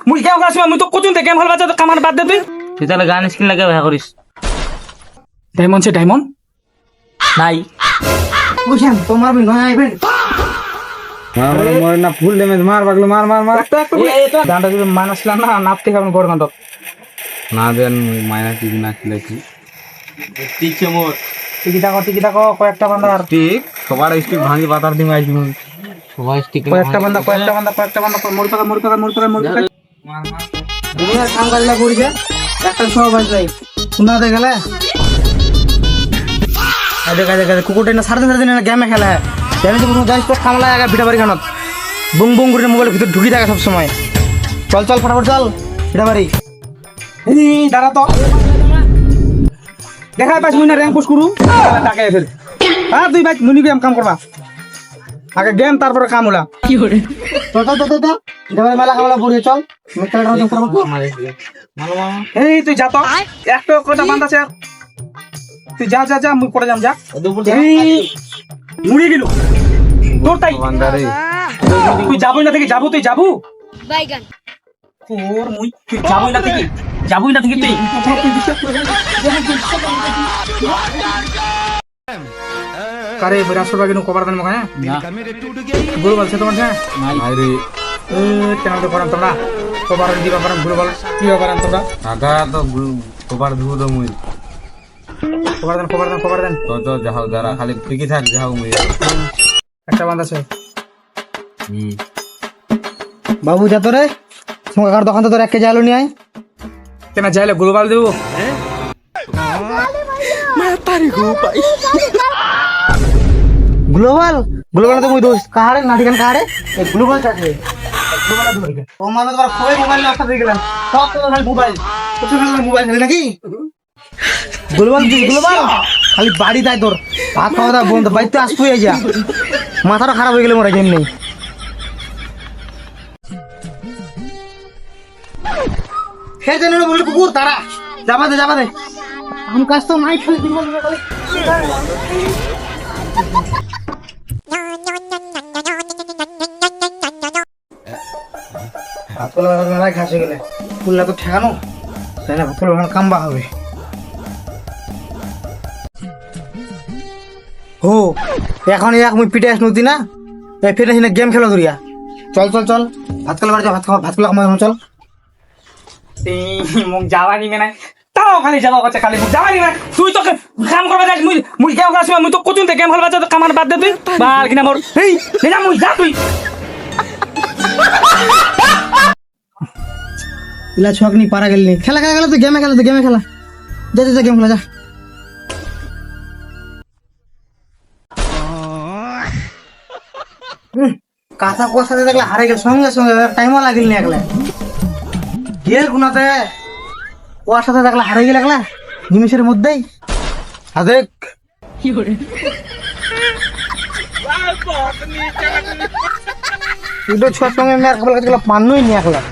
মুই গেম খেলার সময় মুই তো কোচিং থেকে গেম খেলবা তো কামার বাদ দে তুই তাহলে গান স্কিন লাগে ভাই করিস ডায়মন্ড সে ডায়মন্ড নাই বুঝেন তোমার বিন আইবেন মার না ফুল ড্যামেজ মার বাগলো মার মার মার গানটা যদি মানাসলা না নাপতে খাবেন বড় গান না দেন মাইনা কি না খেলেছি টিকে মোর টিকি থাকো কয়েকটা বান্দার ঠিক সবার স্টিক ভাঙি পাতার দিন আইছি সবাই স্টিক কয়েকটা বান্দা মোর পাকা দুনিয়ার কাম কাজলা করিছে একটা সব বাজলাই শোনাতে গেলে দেখা কুকুরটা না সারাদিন না গেমে খেলা গেমে তো কোনো জানিস তো কামলা আগা ভিটা বাড়ি খানত বুং বুং করে মোবাইলের ভিতর ঢুকি থাকে সবসময় চল চল ফটাফট চল ভিটা বাড়ি দাঁড়া তো দেখাই পাইছ মুই না র্যাঙ্ক পুশ করু টাকা ফের হ্যাঁ তুই ভাই নুনি গেম কাম করবা আগে গেম তারপরে কাম হলা চল চল চল চল ভিটা বাড়ি মেলা কামলা পড়িয়ে চল মেটাটা রাজ করব এই তুই যা তো একটা কটা বান্দা আছে তুই যা যা যা মুই পড়ে যাম যা এই মুড়ি গেল তোর তাই বান্দারে তুই যাবই না থেকে যাবো তুই যাবো বাইগান তোর মুই তুই যাবই না থেকে তুই কারে বিরাসর বাগিনো কভার দেন মখানে গুলো বলছে তোমার হ্যাঁ নাই রে কেন তো করাম তোমরা কভার দিবা পারাম গুলো বল কি করাম তোমরা কাকা তো কবার ধু দো মুই কভার দেন তো তো যাও যারা খালি টিকি থাক যাও মুই একটা বান্দা আছে বাবু যা তোরে কাকার দোকান তো তোর 1 কেজি আলু নিয়ে আয় কেন যাইলে গ্লোবাল দেবো গ্লোবাল গ্লোবাল তো মুই দোস্ত কাহারে নাটিকান কাহারে এই গ্লোবাল চাটে গ্লোবাল ধরে ও মানে তোমার কই মোবাইল নষ্ট হয়ে গেল সব তো খালি মোবাইল কত খালি মোবাইল খেলে নাকি গ্লোবাল খালি বাড়ি তাই তোর ভাত খাওয়া দাওয়া বন্ধ বাইতে আসবো এই যা মাথাটা খারাপ হয়ে গেলে মোরা গেম নেই হে জানো না বলে কুকুর তারা যাবা দে আমি কাজ তো নাই খালি দিব ভাতগুলো মেলায় ঘাসে গেলে ফুলটা তো ঠেকানো তাই না ভাতগুলো কাম্বা হবে হো এখন এক মুই পিটে নদী না এই ফিরে না গেম খেলা ধরিয়া চল ভাতগুলো বাড়ি যা ভাতগুলো কামাই চল মুখ যাওয়া নিবে না তাও খালি যাওয়া কথা খালি মুখ যাওয়া নিবে তুই তো কাম করবা যাস মুই গেম খেলার সময় মুই তো কোচিং থেকে গেম খেলবা তো কামার বাদ দে তুই বাল কিনা মোর এই না মুই যা তুই ইলা ছক নি পারা গেলি খেলা গেলে তো গেমে খেলা যা গেম খেলা যা কাঁচা কোয়াশাতে দেখলে হারে গেল সঙ্গে টাইমও লাগিল নি একলা গেল গুনাতে কোয়াশাতে দেখলে হারে গেল একলা নিমিষের মধ্যেই আদেক দুটো ছোট সঙ্গে মেয়ের খাবার কাছে পান্নই নি একলা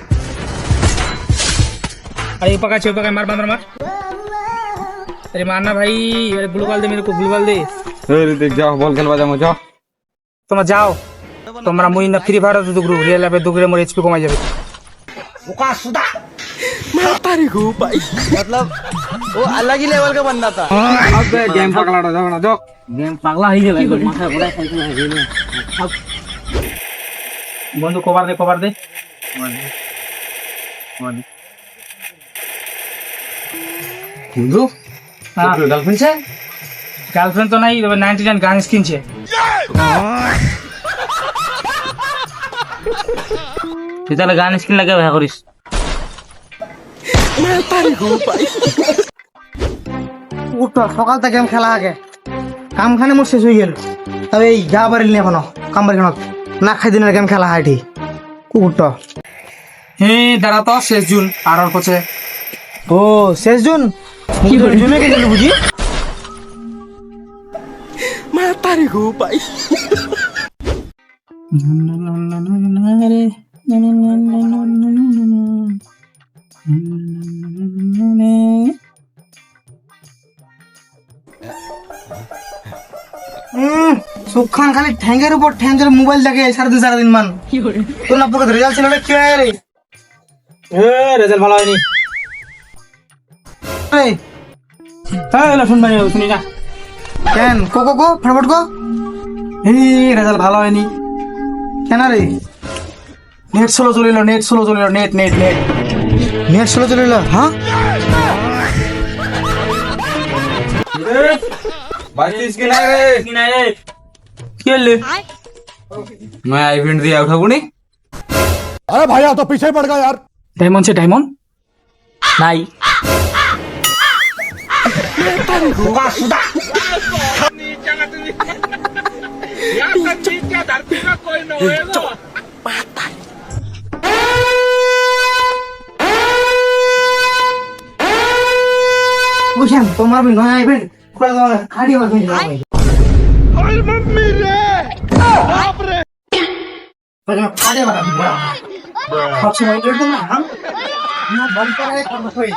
अरे पका छे पका मार बंदर मार अरे मारना भाई अरे ग्लोबाल दे मेरे को ग्लोबाल दे এই দেখ যাও বল খেলবা যাও যাও তোমরা যাও তোমরা মুই না ফ্রি ফায়ার তো দুগরু রিয়েল লাইফে দুগরে মোর এইচপি কমাই যাবে ওকা সুদা वो अलग ही लेवल का बंदा था আবে গেম পাগলাটা যাও না যাও गेम पागला ही गया माथा बड़ा खाई है गेम বন্ধু কভার দে বন্ধু হ্যাঁ গার্লফ্রেন্ড আছে গার্লফ্রেন্ড তো নাই তবে 99 গান কিনছে তুই তাহলে গান স্কিন লাগে ভাই করিস উঠো সকাল থেকে গেম খেলা আগে কাম খানে মোর শেষ হয়ে গেল তবে এই যা পারিল না এখনো কাম বাড়ি না খাই দিনের গেম খেলা হাইটি কুকুরটা দাঁড়া তো 6 জুন আর হচ্ছে ও শেষ জুন জুনে গেছিল বুঝি সুখান খালি ঠ্যাঙ্গের উপর ঠ্যাঙ্গের মোবাইল দেখে সারাদিন মান তোর না পকেট রেজাল্ট ছিল কি হয় রে রেজাল্ট ভালো হয়নি। এই হ্যাঁ শুন ভাই শুনি না। কেন কো কো কো ফটাফট কো। এই রেজাল্ট ভালো হয়নি। কেন রে? নেট স্লো চলিল, নেট স্লো চলিল, net net net net slow চলিল, হ্যাঁ? বাঁচতিস কি নাই রে? কি হলে मैं इवेंट दिया उठाबो नी अरे भैया तो पीछे पड़ गया यार। ডায়মন্ড সে ডায়মন্ড নাই বুঝছেন তোমার বিন নয় আইবেন কোলা দাও খাড়ি হবে খাড়ি বাড়া সবসময় এটা না হ্যাঁ বাড়ি করে কর্ম হই